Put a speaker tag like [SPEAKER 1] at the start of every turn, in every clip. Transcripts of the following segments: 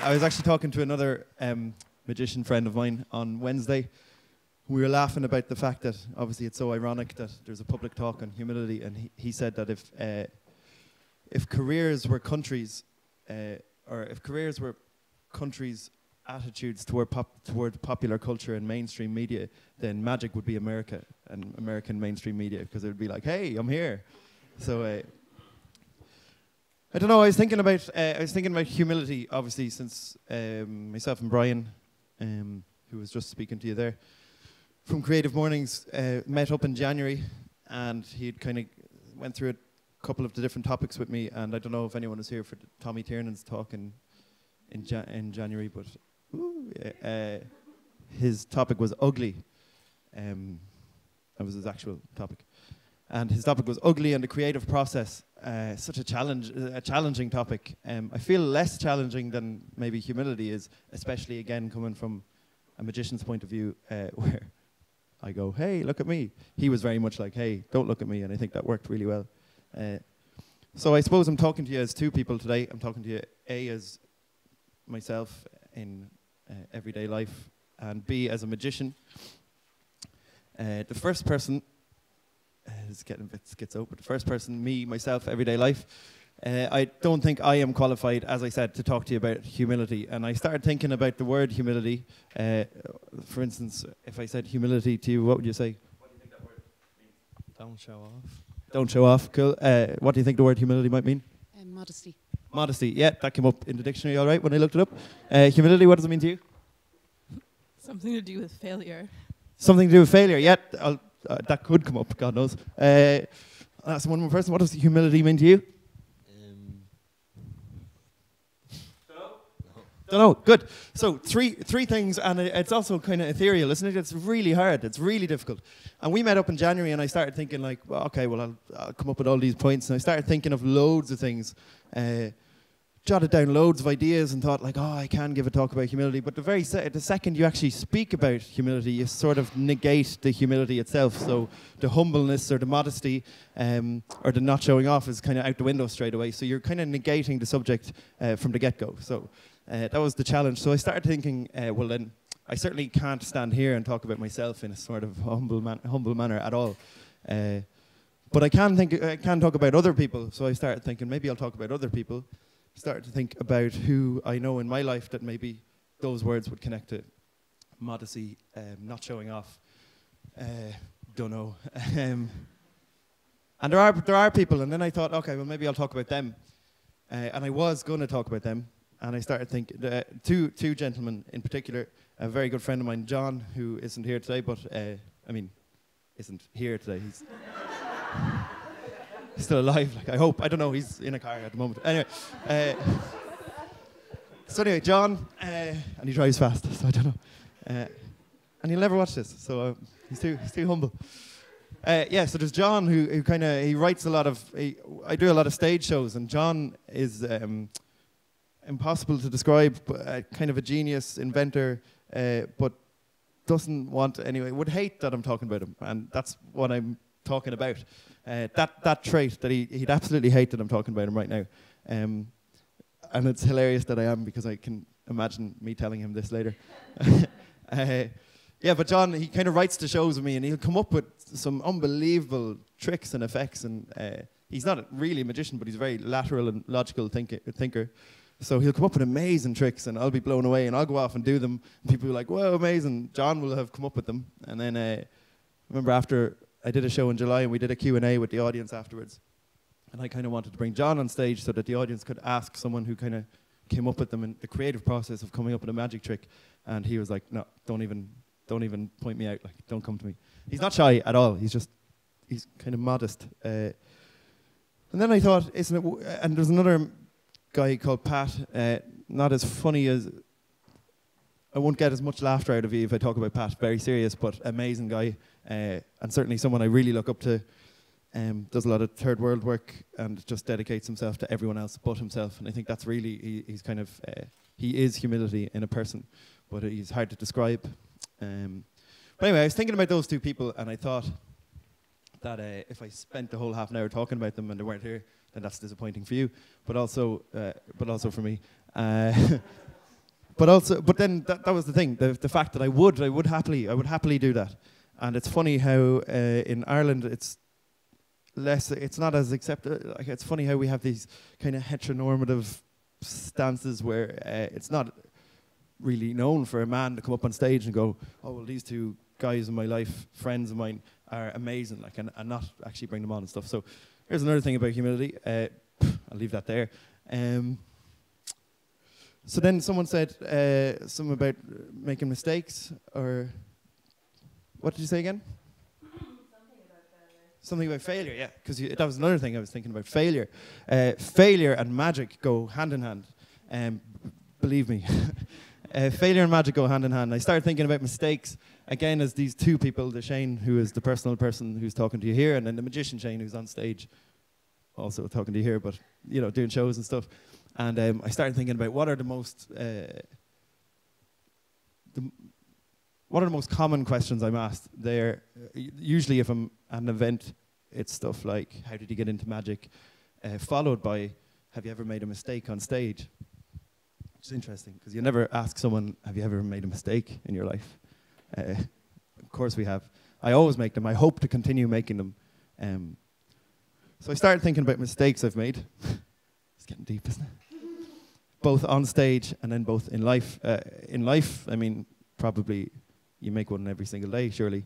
[SPEAKER 1] I was actually talking to another magician friend of mine on Wednesday. We were laughing about the fact that obviously it's so ironic that there's a public talk on humility, and he said that if careers were countries, or if careers were countries' attitudes toward popular culture and mainstream media, then magic would be America and American mainstream media, because it would be like, hey, I'm here. So. I don't know. I was thinking about humility, obviously, since myself and Brian, who was just speaking to you there, from Creative Mornings, met up in January, and he'd kind of went through a couple of the different topics with me. And I don't know if anyone was here for Tommy Tiernan's talk in January, but his topic was ugly. That was his actual topic. And his topic was ugly and the creative process. Such a challenging topic. I feel less challenging than maybe humility is, especially again coming from a magician's point of view, where I go, hey, look at me. He was very much like, hey, don't look at me, and I think that worked really well. So I suppose I'm talking to you as two people today. I'm talking to you, A, as myself in everyday life, and B, as a magician. The first person... it's getting a bit schizo, but the first person, me, myself, everyday life, I don't think I am qualified, as I said, to talk to you about humility. And I started thinking about the word humility. For instance, if I said humility to you, what would you say? What do you think that word means?
[SPEAKER 2] Don't show off.
[SPEAKER 1] Don't show off, cool. What do you think the word humility might mean?
[SPEAKER 3] Modesty.
[SPEAKER 1] Modesty, yeah, that came up in the dictionary all right when I looked it up. Humility, what does it mean to you?
[SPEAKER 3] Something to do with failure.
[SPEAKER 1] Something to do with failure, yeah. That could come up, God knows. That's one more person. What does humility mean to you? Don't know. Good. So three things, and it's also kind of ethereal, isn't it? It's really hard. It's really difficult. And we met up in January, and I started thinking like, well, okay, well, I'll come up with all these points, and I started thinking of loads of things. Jotted down loads of ideas and thought like, oh, I can give a talk about humility, but the second you actually speak about humility, you sort of negate the humility itself. So the humbleness or the modesty or the not showing off is kind of out the window straight away. So you're kind of negating the subject from the get-go. So that was the challenge. So I started thinking, well then, I certainly can't stand here and talk about myself in a sort of humble manner at all. But I can talk about other people. So I started thinking, maybe I'll talk about other people. Started to think about who I know in my life that maybe those words would connect to. Modesty, not showing off, don't know. And there are people, and then I thought, okay, well maybe I'll talk about them. And I was going to talk about them, and I started thinking, two gentlemen in particular, a very good friend of mine, John, who isn't here today, but, isn't here today, he's... still alive, like I hope. I don't know, he's in a car at the moment. Anyway, John, and he drives fast, so I don't know. And he'll never watch this, so he's too humble. So there's John who kind of, he writes a lot of, I do a lot of stage shows, and John is impossible to describe, but kind of a genius, inventor, but doesn't want, anyway, would hate that I'm talking about him, and that's what I'm talking about. That trait that he'd absolutely hate that I'm talking about him right now. And it's hilarious that I am, because I can imagine me telling him this later. But John, he kind of writes the shows with me, and he'll come up with some unbelievable tricks and effects, and he's not really a magician, but he's a very lateral and logical thinker. So he'll come up with amazing tricks, and I'll be blown away, and I'll go off and do them, and people will be like, whoa, amazing. John will have come up with them. And then I remember after I did a show in July, and we did a Q&A with the audience afterwards. And I kind of wanted to bring John on stage so that the audience could ask someone who kind of came up with them in the creative process of coming up with a magic trick. And he was like, no, don't even point me out. Like, don't come to me. He's not shy at all. He's kind of modest. And then I thought, and there's another guy called Pat. Not as funny as... I won't get as much laughter out of you if I talk about Pat. Very serious, but amazing guy. And certainly someone I really look up to. Does a lot of third world work and just dedicates himself to everyone else but himself. And I think that's really... He's kind of... he is humility in a person, but he's hard to describe. But anyway, I was thinking about those two people, and I thought that if I spent the whole half an hour talking about them and they weren't here, then that's disappointing for you, but also for me. But then that was the thing, the fact that I would happily do that. And it's funny how in Ireland it's not as accepted. Like, it's funny how we have these kind of heteronormative stances where it's not really known for a man to come up on stage and go, oh, well, these two guys in my life, friends of mine, are amazing, like, and not actually bring them on and stuff. So here's another thing about humility. I'll leave that there. So then someone said something about making mistakes, or what did you say again? Something about failure, yeah, because that was another thing I was thinking about. Failure. Failure and magic go hand in hand. Believe me. Failure and magic go hand in hand. I started thinking about mistakes, again, as these two people, the Shane, who is the personal person who's talking to you here, and then the magician Shane, who's on stage, also talking to you here, but, you know, doing shows and stuff. And I started thinking about what are the most common questions I'm asked there. Usually if I'm at an event, it's stuff like, how did you get into magic? Followed by, have you ever made a mistake on stage? Which is interesting, because you never ask someone, have you ever made a mistake in your life? Of course we have. I always make them. I hope to continue making them. So I started thinking about mistakes I've made. It's getting deep, isn't it? Both on stage and then both in life. In life, I mean, probably you make one every single day, surely.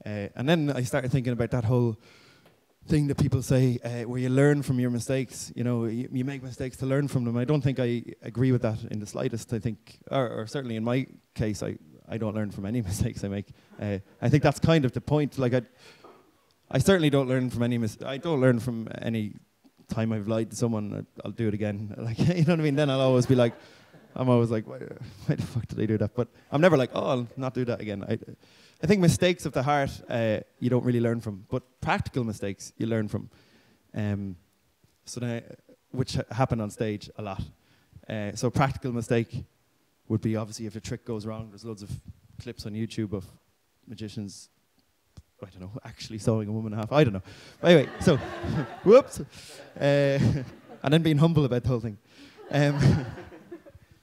[SPEAKER 1] And then I started thinking about that whole thing that people say, where you learn from your mistakes. You know, you make mistakes to learn from them. I don't think I agree with that in the slightest. I think, or certainly in my case, I don't learn from any mistakes I make. I think that's kind of the point. Like, I certainly don't learn from I don't learn from any time I've lied to someone. I'll do it again. Like, you know what I mean? Then I'll always be like, I'm always like, why the fuck did I do that? But I'm never like, oh, I'll not do that again. I think mistakes of the heart, you don't really learn from, but practical mistakes you learn from. Which happen on stage a lot. So a practical mistake would be, obviously, if a trick goes wrong. There's loads of clips on YouTube of magicians, I don't know, actually sewing a woman in half. I don't know. But anyway, so, whoops. And then being humble about the whole thing.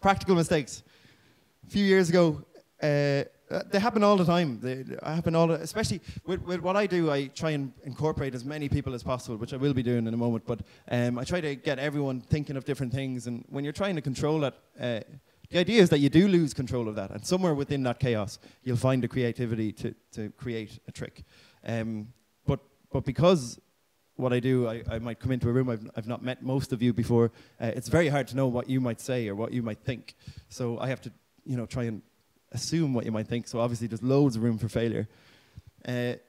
[SPEAKER 1] Practical mistakes. A few years ago, they happen all the time. They happen especially with what I do. I try and incorporate as many people as possible, which I will be doing in a moment. But I try to get everyone thinking of different things. And when you're trying to control that, the idea is that you do lose control of that. And somewhere within that chaos, you'll find the creativity to create a trick. But because what I do, I might come into a room, I've not met most of you before. It's very hard to know what you might say or what you might think. So I have to, try and assume what you might think. So obviously there's loads of room for failure.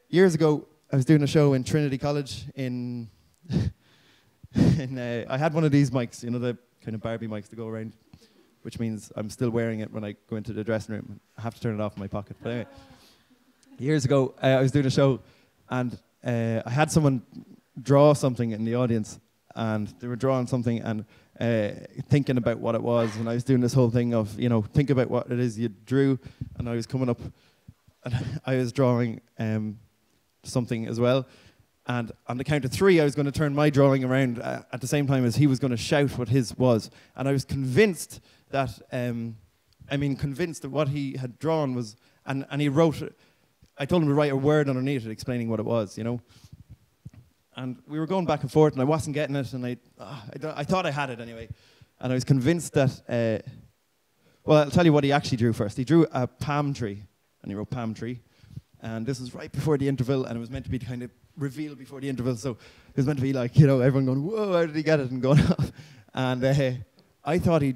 [SPEAKER 1] Years ago, I was doing a show in Trinity College I had one of these mics, the kind of Barbie mics that go around, which means I'm still wearing it when I go into the dressing room. I have to turn it off in my pocket. But anyway, years ago, I was doing a show, and I had someone draw something in the audience, and they were drawing something and thinking about what it was, and I was doing this whole thing of, think about what it is you drew, and I was coming up, and I was drawing something as well, and on the count of 3, I was going to turn my drawing around at the same time as he was going to shout what his was, and I was convinced that, convinced that what he had drawn was, and he wrote, I told him to write a word underneath it explaining what it was, And we were going back and forth, and I wasn't getting it, and I thought I had it anyway. And I was convinced that, well, I'll tell you what he actually drew first. He drew a palm tree, and he wrote palm tree. And this was right before the interval, and it was meant to be kind of revealed before the interval. So it was meant to be like, everyone going, whoa, how did he get it, and going off. And I thought he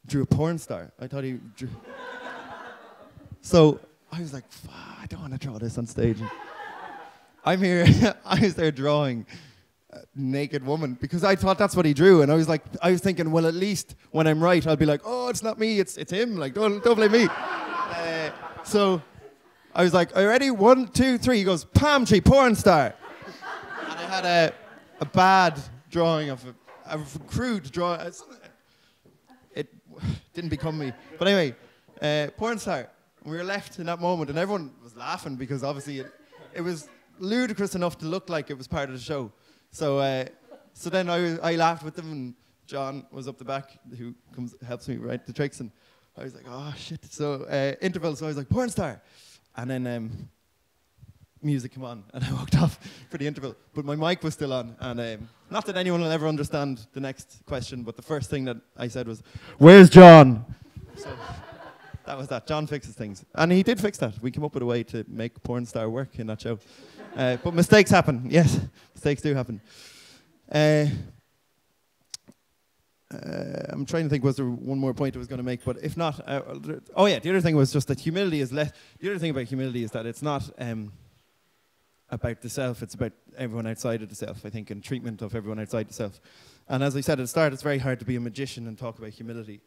[SPEAKER 1] drew a porn star. I thought he drew... So I was like, I don't want to draw this on stage. I'm here, I was there drawing naked woman because I thought that's what he drew, and I was thinking, well, at least when I'm right, I'll be like, oh, it's not me, it's him. Like, don't blame me. So I was like, are you ready? 1, 2, 3. He goes, palm tree, porn star. And I had a bad drawing of a crude drawing. It didn't become me. But anyway, porn star. We were left in that moment, and everyone was laughing because obviously it was ludicrous enough to look like it was part of the show. So then I laughed with them, and John was up the back, who helps me write the tricks, and I was like, oh shit. So interval, so I was like, porn star. And then music came on, and I walked off for the interval. But my mic was still on, and not that anyone will ever understand the next question, but the first thing that I said was, where's John? So that was that. John fixes things. And he did fix that. We came up with a way to make porn star work in that show. But mistakes happen. Yes, mistakes do happen. I'm trying to think, was there one more point I was going to make? But if not, the other thing was just that humility is less. The other thing about humility is that it's not about the self, it's about everyone outside of the self, I think, and treatment of everyone outside the self. And as I said at the start, it's very hard to be a magician and talk about humility.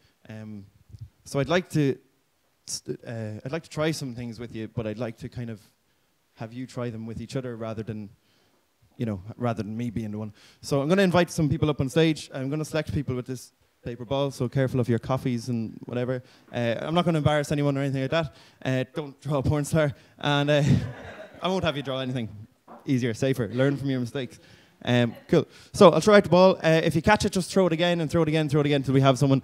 [SPEAKER 1] So I'd like to try some things with you, but I'd like to kind of have you try them with each other rather than me being the one. So I'm going to invite some people up on stage. I'm going to select people with this paper ball, so careful of your coffees and whatever. I'm not going to embarrass anyone or anything like that. Don't draw a porn star. And I won't have you draw anything. Easier, safer. Learn from your mistakes. Cool. So I'll throw out the ball. If you catch it, just throw it again and throw it again, throw it again until we have someone.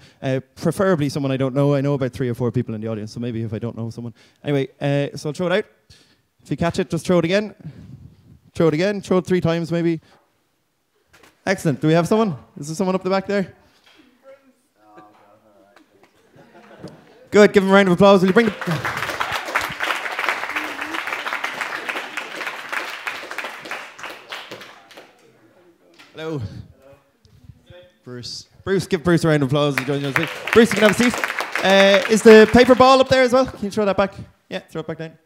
[SPEAKER 1] Preferably someone I don't know. I know about 3 or 4 people in the audience, so maybe if I don't know someone. Anyway, so I'll throw it out. If you catch it, just throw it again. Throw it again. Throw it 3 times, maybe. Excellent. Do we have someone? Is there someone up the back there? Good. Give him a round of applause. Will you bring the... Hello. Bruce. Bruce, give Bruce a round of applause. Bruce, you can have a seat. Is the paper ball up there as well? Can you throw that back? Yeah, throw it back down.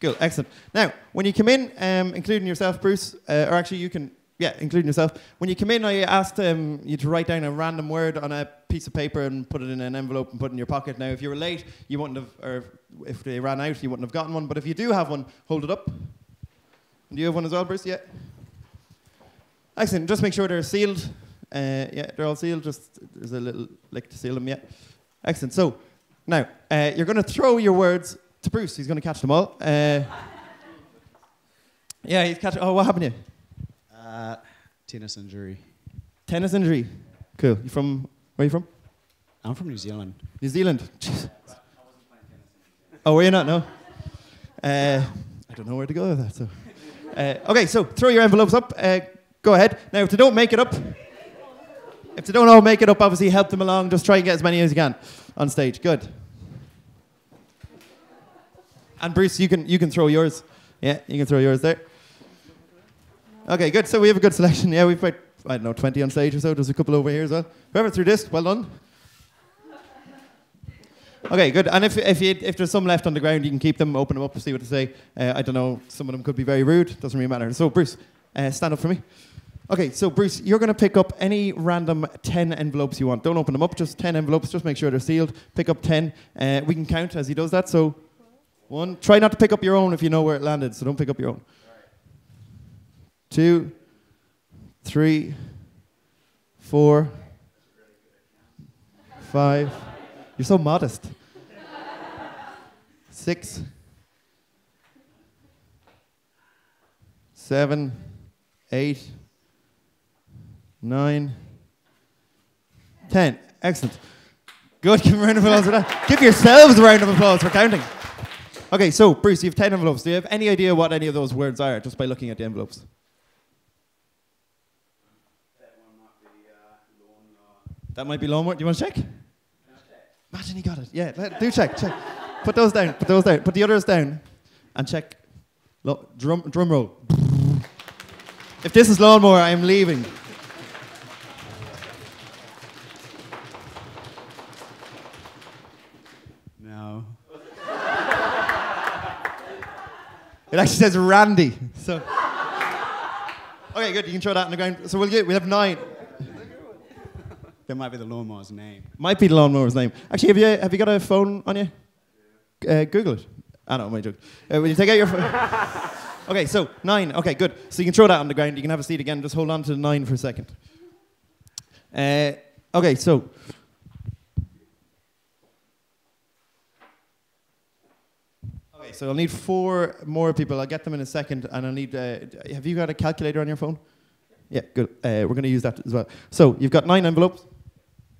[SPEAKER 1] Cool, excellent. Now, when you come in, including yourself, Bruce, or actually you can, including yourself. When you come in, I asked you to write down a random word on a piece of paper and put it in an envelope and put it in your pocket. Now, if you were late, you wouldn't have, or if they ran out, you wouldn't have gotten one. But if you do have one, hold it up. And do you have one as well, Bruce? Yeah. Excellent. Just make sure they're sealed. They're all sealed. Just there's a little lick to seal them. Yeah. Excellent. So now you're going to throw your words to Bruce. He's going to catch them all. He's catching. Oh, what happened to you?
[SPEAKER 2] Tennis injury.
[SPEAKER 1] Tennis injury. Cool. You from? Where are you from?
[SPEAKER 2] I'm from New Zealand.
[SPEAKER 1] New Zealand. Jeez. Oh, were you not? No. I don't know where to go with that. So. Okay. So throw your envelopes up. Go ahead. Now, if they don't make it up, obviously help them along. Just try and get as many as you can on stage. Good. And Bruce, you can throw yours. Yeah, you can throw yours there. Okay, good. So we have a good selection. Yeah, we've about, 20 on stage or so. There's a couple over here as well. Whoever threw this, well done. Okay, good. And if there's some left on the ground, you can keep them, open them up, see what to say. I don't know. Some of them could be very rude. Doesn't really matter. So Bruce, stand up for me. Okay, so Bruce, you're going to pick up any random 10 envelopes you want. Don't open them up, just 10 envelopes. Just make sure they're sealed. Pick up 10. We can count as he does that. So 1. Try not to pick up your own if you know where it landed, so don't pick up your own. 2, 3, 4, 5. You're so modest. 6, 7, 8, 9, 10. Excellent. Good. Give a round of applause for that. Give yourselves a round of applause for counting. Okay, so Bruce, you have 10 envelopes. Do you have any idea what any of those words are just by looking at the envelopes?
[SPEAKER 2] That one might be lawn.
[SPEAKER 1] That might be lawnmower. Do you want to check? Imagine he got it. Yeah, do check. Put those down. Put the others down and check. Drum roll. If this is lawnmower, I am leaving.
[SPEAKER 2] No.
[SPEAKER 1] It actually says Randy. So. Oh Okay, good. You can throw that on the ground. So we'll have 9.
[SPEAKER 2] That might be the lawnmower's name.
[SPEAKER 1] Might be the lawnmower's name. Actually, have you got a phone on you? Google it. I don't know, my joke. Will you take out your phone? Okay, so 9. Okay, good. So you can throw that on the ground. You can have a seat again. Just hold on to the 9 for a second. Okay, so. Okay, so I'll need 4 more people. I'll get them in a second, and I'll need. Have you got a calculator on your phone? Yeah, good. We're going to use that as well. So you've got 9 envelopes.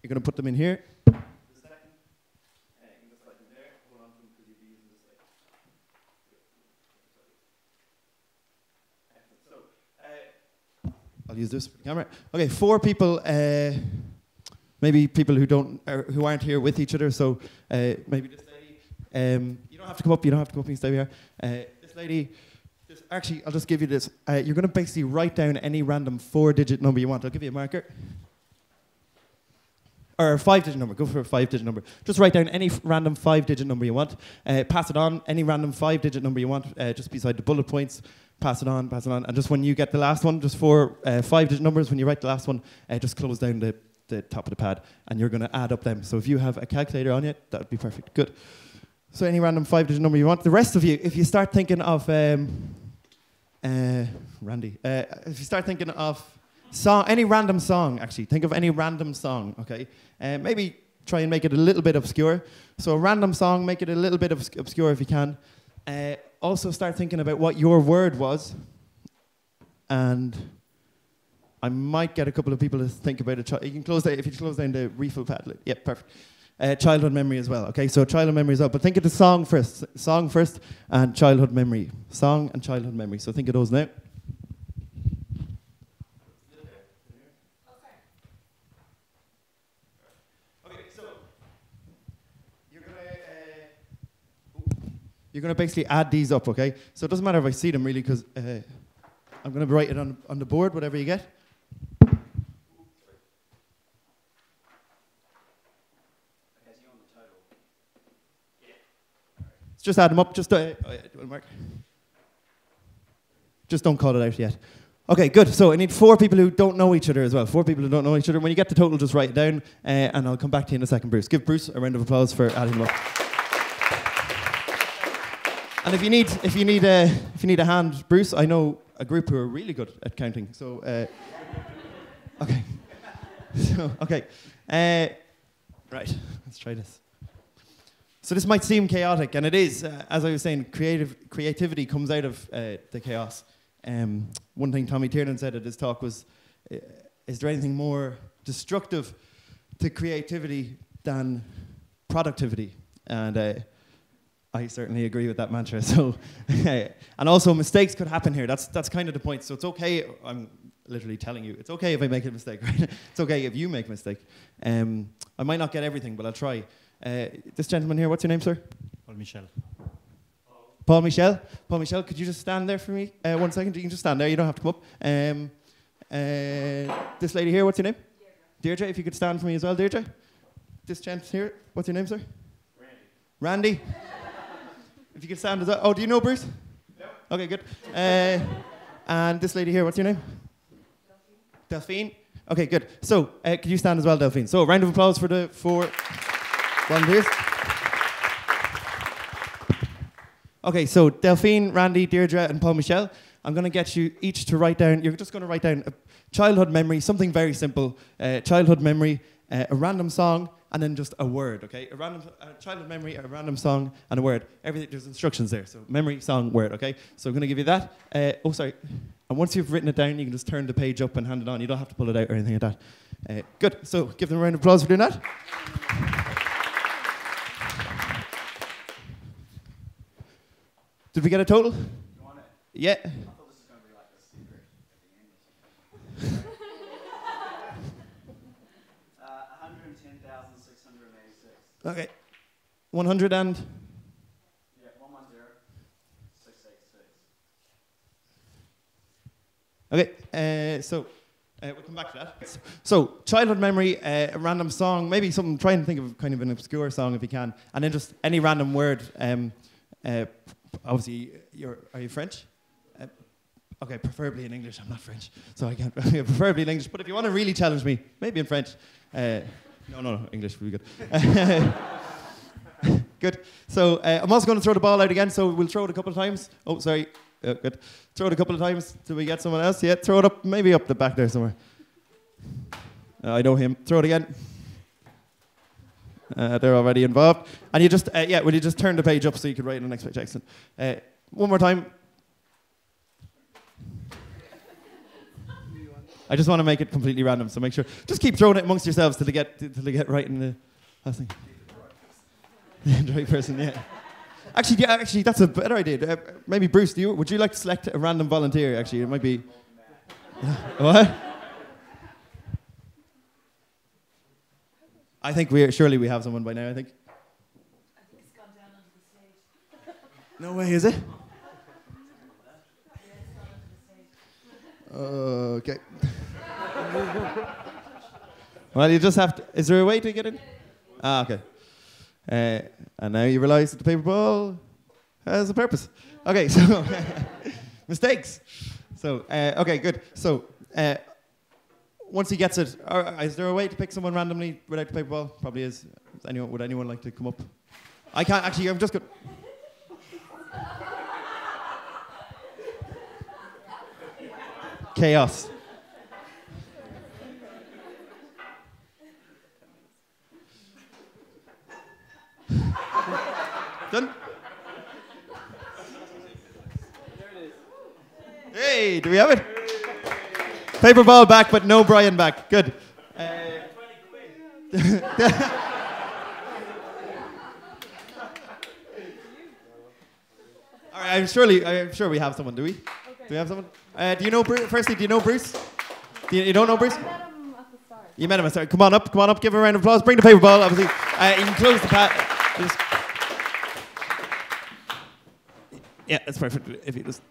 [SPEAKER 1] You're going to put them in here. I'll use this for the camera. Okay, 4 people. Maybe people who aren't here with each other. So maybe this lady. You don't have to come up. You don't have to come up and stay here. This lady. Actually, I'll just give you this. You're going to basically write down any random 4-digit number you want. I'll give you a marker. Or a 5-digit number. Go for a 5-digit number. Just write down any random 5-digit number you want. Pass it on. Any random 5-digit number you want. Just beside the bullet points. Pass it on. Pass it on. And just when you get the last one, just 4 5-digit numbers. When you write the last one, just close down the top of the pad. And you're going to add up them. So if you have a calculator on you, that would be perfect. Good. So any random 5-digit number you want. The rest of you, if you start thinking of... Randy. If you start thinking of any random song, actually, think of any random song, okay? Maybe try and make it a little bit obscure. So a random song, make it a little bit obscure if you can. Also start thinking about what your word was. And I might get a couple of people to think about it. You can close that, if you close down the refill pad. Yeah, perfect. Childhood memory as well, okay? So childhood memory as well. But think of the song first. Song first and childhood memory. Song and childhood memory. So think of those now. Okay, so you're going to basically add these up, okay? So it doesn't matter if I see them really because I'm going to write it on the board, whatever you get. Just add them up. Just Mark. Just don't call it out yet. Okay, good. So I need 4 people who don't know each other as well. 4 people who don't know each other. When you get the total, just write it down, and I'll come back to you in a second, Bruce. Give Bruce a round of applause for adding them up. And if you need a hand, Bruce, I know a group who are really good at counting. So, okay. So, okay. Right. Let's try this. So this might seem chaotic, and it is. As I was saying, creativity comes out of the chaos. One thing Tommy Tiernan said at his talk was, is there anything more destructive to creativity than productivity? And I certainly agree with that mantra. So, and also mistakes could happen here. That's kind of the point. So it's okay. I'm literally telling you, it's okay if I make a mistake, right? It's okay if you make a mistake. I might not get everything, but I'll try. This gentleman here, what's your name, sir?
[SPEAKER 4] Paul Michel.
[SPEAKER 1] Paul Michel? Paul Michel, could you just stand there for me? 1 second, you can just stand there, you don't have to come up. This lady here, what's your name? Deirdre, if you could stand for me as well, Deirdre. This gent here, what's your name, sir? Randy. If you could stand as well. Oh, do you know Bruce? No. Okay, good. And this lady here, what's your name? Delphine. Okay, good. So, could you stand as well, Delphine? So, a round of applause for the 4 volunteers. Okay, so Delphine, Randy, Deirdre, and Paul Michel. I'm going to get you each to write down. You're just going to write down a childhood memory, something very simple. Childhood memory, a random song, and then just a word. Okay, a random childhood memory, a random song, and a word. Everything. There's instructions there. So memory, song, word. Okay. So I'm going to give you that. Oh, sorry. And once you've written it down, you can just turn the page up and hand it on. You don't have to pull it out or anything like that. Good. So give them a round of applause for doing that. Did we get a total?
[SPEAKER 2] You want it?
[SPEAKER 1] Yeah.
[SPEAKER 2] I thought this was going to be like a secret at the end or something. 110,686.
[SPEAKER 1] Okay. 100 and?
[SPEAKER 2] Yeah, 110,686.
[SPEAKER 1] Okay, so we'll come back to that. So, childhood memory, a random song, maybe something, try and think of kind of an obscure song if you can, and then just any random word. Obviously, are you French? Okay, preferably in English. I'm not French, so I can't. Preferably in English. But if you want to really challenge me, maybe in French. No, English would be good. Good. So I'm also going to throw the ball out again. So we'll throw it a couple of times. Oh, sorry. Good. Throw it a couple of times till we get someone else. Yeah, throw it up, maybe up the back there somewhere. I know him. Throw it again. They're already involved. And you just, will you just turn the page up so you can write on the next page? Excellent. One more time. I just want to make it completely random, so make sure. Just keep throwing it amongst yourselves till they get right in the last thing. The right person, yeah. Actually, that's a better idea. Maybe Bruce, would you like to select a random volunteer? Actually, it might be. What? I think surely we have someone by now. I think
[SPEAKER 3] it's gone down onto the stage.
[SPEAKER 1] No way, is it? Okay. Well, you just have to. Is there a way to get in? Okay. And now you realise that the paper ball has a purpose. Okay, so mistakes. So okay, good. So once he gets it, is there a way to pick someone randomly without the paper ball? Probably is. Would anyone like to come up? I can't actually. I'm just going. Chaos. Done? Hey, do we have it? Paper ball back, but no Brian back. Good. All right, I'm sure we have someone. Do we? Okay. Do we have someone? Do you know Bruce? Firstly, do you know Bruce? You don't know Bruce?
[SPEAKER 4] I met him at the start.
[SPEAKER 1] You met him at the start. Come on up. Give him a round of applause. Bring the paper ball, obviously. You can close the pad. Yeah, that's perfect. If you just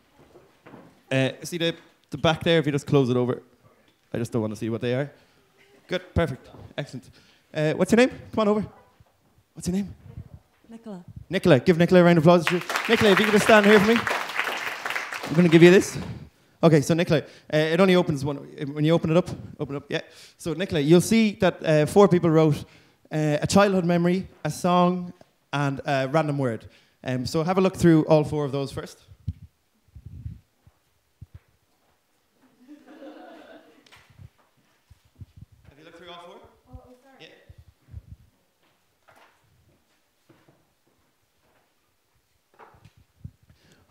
[SPEAKER 1] see the back there, if you just close it over. I just don't want to see what they are. Good, perfect, excellent. What's your name? Come on over. What's your name? Nicola. Give Nicola a round of applause. Nicola, if you could just stand here for me. I'm going to give you this. Okay, so Nicola, it only opens when you open it up. Yeah. So Nicola, you'll see that 4 people wrote a childhood memory, a song, and a random word. So have a look through all 4 of those first. Have you looked through all 4?
[SPEAKER 4] Oh, sorry.
[SPEAKER 1] Yeah.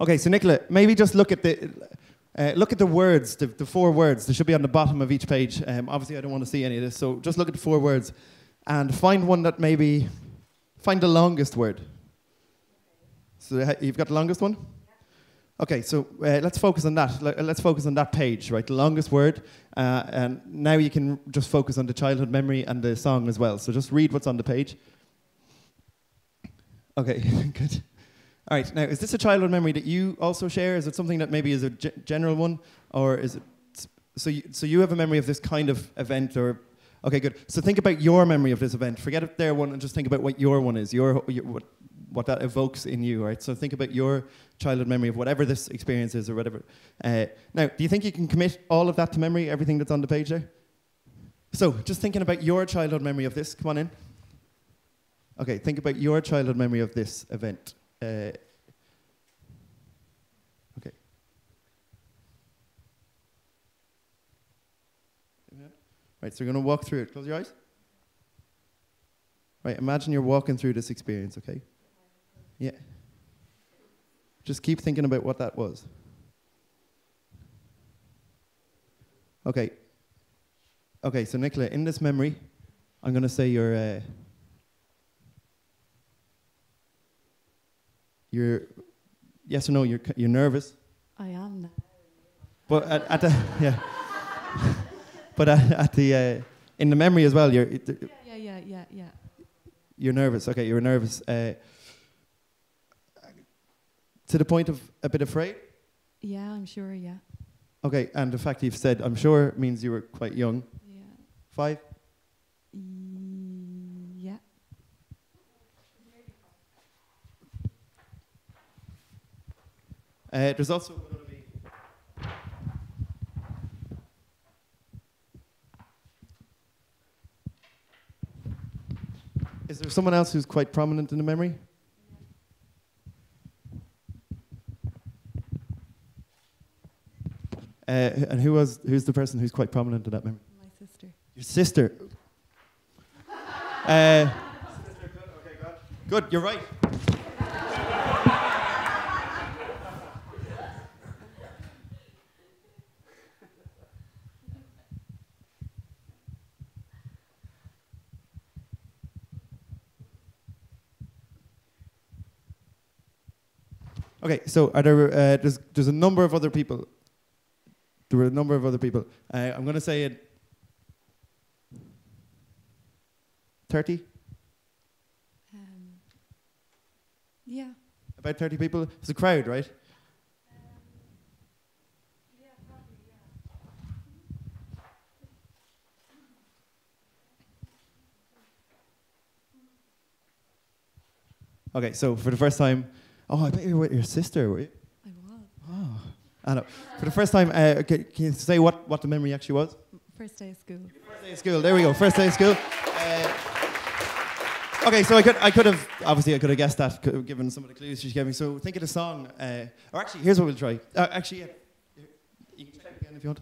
[SPEAKER 1] Okay, so Nicola, maybe just look at the words, the 4 words. They should be on the bottom of each page. Obviously, I don't want to see any of this, so just look at the 4 words and find one that find the longest word. So you've got the longest one? Okay, so let's focus on that. Let's focus on that page, right? The longest word. And now you can just focus on the childhood memory and the song as well. So just read what's on the page. Okay, good. All right, now, is this a childhood memory that you also share? Is it something that maybe is a general one? Or is it... So you have a memory of this kind of event or... Okay, good. So think about your memory of this event. Forget their one and just think about what your one is. What that evokes in you, right? So think about your childhood memory of whatever this experience is or whatever. Now, do you think you can commit all of that to memory, everything that's on the page there? So, just thinking about your childhood memory of this. Come on in. Okay, think about your childhood memory of this event. Okay. Right, so you're going to walk through it. Close your eyes. Right, imagine you're walking through this experience, okay? Yeah. Just keep thinking about what that was. Okay. Okay, so Nicola, in this memory, I'm going to say you're yes or no, you're nervous.
[SPEAKER 4] I am now.
[SPEAKER 1] But at the yeah. But at the in the memory as well, you're you're nervous. Okay, you're nervous. To the point of a bit afraid?
[SPEAKER 4] Yeah, I'm sure, yeah.
[SPEAKER 1] Okay, and the fact you've said I'm sure means you were quite young.
[SPEAKER 4] Yeah.
[SPEAKER 1] 5?
[SPEAKER 4] Yeah.
[SPEAKER 1] There's also going to be Is there someone else who's quite prominent in the memory? And who's the person who's quite prominent in that memory?
[SPEAKER 4] My sister.
[SPEAKER 1] Your sister. Sister, good. Okay, good. You're right. Okay, so are there? There's a number of other people. There were a number of other people. I'm going to say it. 30.
[SPEAKER 4] Yeah.
[SPEAKER 1] About 30 people. It's a crowd, right?
[SPEAKER 3] Yeah, probably, yeah.
[SPEAKER 1] Okay, so for the first time, I bet you were with your sister, were you?
[SPEAKER 4] I was.
[SPEAKER 1] Oh, I know. For the first time, can you say what the memory actually was?
[SPEAKER 4] First day of school.
[SPEAKER 1] First day of school. There we go. First day of school. Okay, so I could have guessed that given some of the clues she gave me. So think of the song, or actually, here's what we'll try. Actually, yeah, you can check again if you want.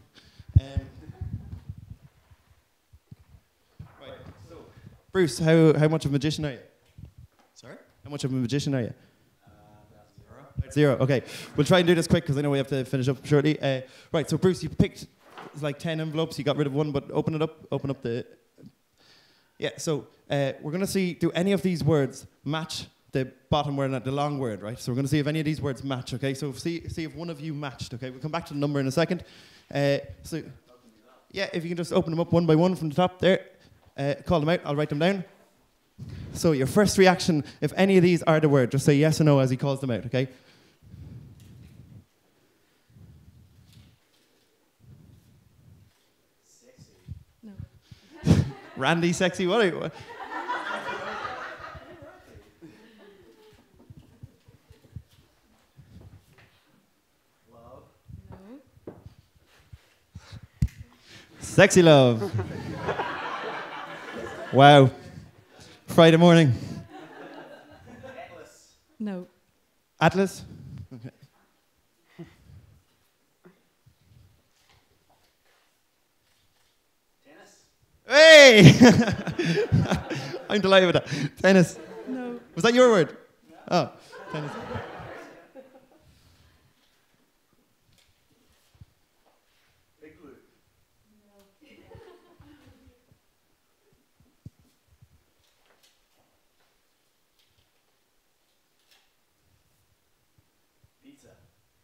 [SPEAKER 1] Right. So, Bruce, how much of a magician are you? Sorry. How much of a magician are you? About 0. Okay, we'll try and do this quick because I know we have to finish up shortly. Right. So, Bruce, you picked like 10 envelopes. You got rid of one, but open it up. Open up the. Yeah, so we're going to see, do any of these words match the bottom word and the long word, right? So we're going to see if any of these words match, okay? So see if one of you matched, okay? We'll come back to the number in a second. So, yeah, if you can just open them up one by one from the top there. Call them out, I'll write them down. So your first reaction, if any of these are the word, just say yes or no as he calls them out, okay?
[SPEAKER 4] No.
[SPEAKER 1] Randy, sexy, what are you?
[SPEAKER 2] Love.
[SPEAKER 4] No.
[SPEAKER 1] Sexy love. Wow. Friday morning.
[SPEAKER 2] Atlas.
[SPEAKER 4] No.
[SPEAKER 1] Atlas? Okay.
[SPEAKER 2] Tennis.
[SPEAKER 1] Hey! I'm delighted with that. Tennis.
[SPEAKER 4] No.
[SPEAKER 1] Was that your word? Oh, tennis.
[SPEAKER 2] Big blue. Pizza.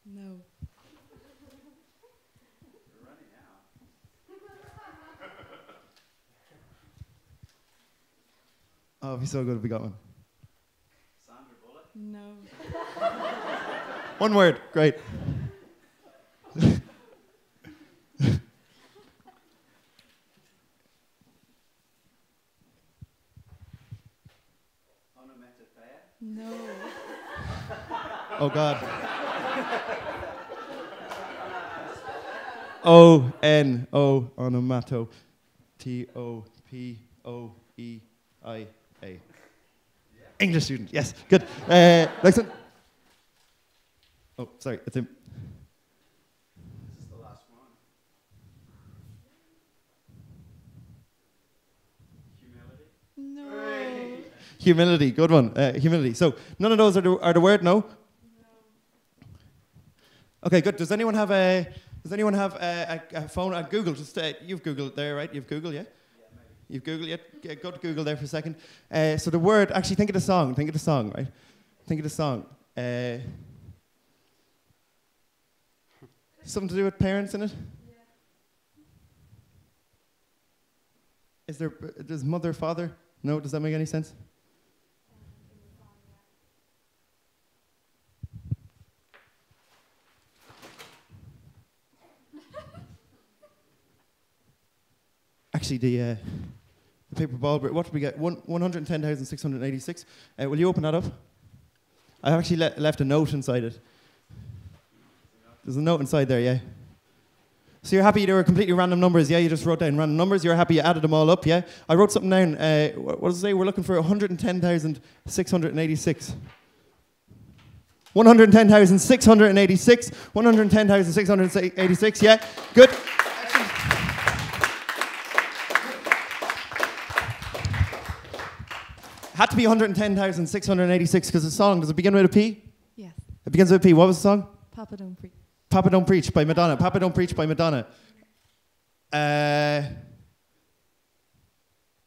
[SPEAKER 4] No.
[SPEAKER 2] You're running now.
[SPEAKER 1] Oh, it'd be so good if we got one.
[SPEAKER 2] Sandra Bullock.
[SPEAKER 4] No.
[SPEAKER 1] One word, great.
[SPEAKER 2] Onomatopoeia.
[SPEAKER 4] No.
[SPEAKER 1] Oh, God. O-N-O, onomato. T-O-P-O-E-I-A. English student, yes, good. Next one. Oh, sorry, it's him.
[SPEAKER 2] This is the last one. Humility.
[SPEAKER 4] No.
[SPEAKER 1] Humility, good one. Humility. So none of those are the word, no? Okay, good. Does anyone have a phone? Google. Just you've Googled there, right? You've Googled, yeah. You've Googled, yeah. Go to Google there for a second. So the word. Actually, think of the song. Think of the song, right? Think of the song. Something to do with parents in it. Is there? Does mother, father? No. Does that make any sense? Actually, the paper ball. What did we get? 110,686. Will you open that up? I actually left a note inside it. There's a note inside there, yeah. So you're happy they were completely random numbers, yeah? You just wrote down random numbers. You're happy you added them all up, yeah? I wrote something down. What does it say? We're looking for 110,686. 110,686. 110,686. Yeah, good. Had to be 110,686 because the song, does it begin with a P?
[SPEAKER 4] Yes.
[SPEAKER 1] It begins with a P. What was the song?
[SPEAKER 4] Papa don't preach.
[SPEAKER 1] Papa Don't Preach by Madonna. Papa Don't Preach by Madonna. Okay,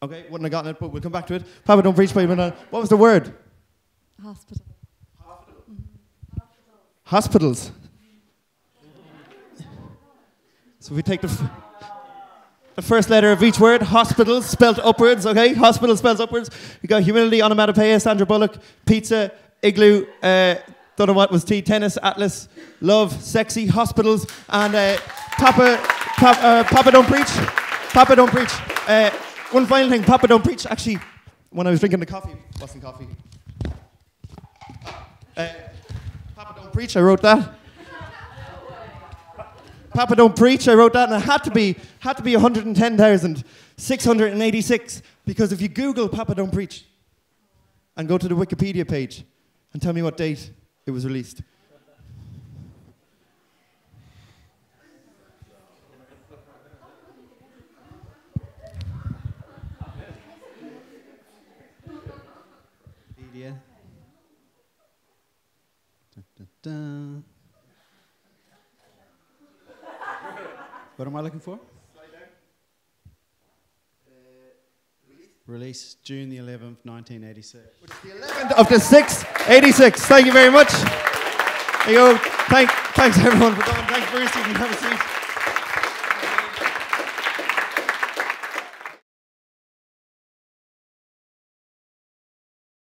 [SPEAKER 1] wouldn't have gotten it, but we'll come back to it. Papa Don't Preach by Madonna. What was the word?
[SPEAKER 4] Hospital.
[SPEAKER 1] Hospitals. So if we take the first letter of each word, hospitals spelled upwards, okay? Hospital spells upwards. We got humility, onomatopoeia, Sandra Bullock, pizza, igloo, don't know what was T, tennis, atlas, love, sexy, hospitals, and Papa Don't Preach. Papa Don't Preach. One final thing, Papa Don't Preach. Actually, when I was drinking the coffee, it wasn't coffee. Papa Don't Preach, I wrote that. Papa Don't Preach, I wrote that, and it had to be 110,686, because if you Google Papa Don't Preach and go to the Wikipedia page and tell me what date it was released.
[SPEAKER 2] Wikipedia. Dun. What am I looking for? Release June the 11th, 1986.
[SPEAKER 1] Which is the 11th of the 6th, 86. Thank you very much. There you go. Thanks everyone for coming. Thanks, Bruce. You can have a seat.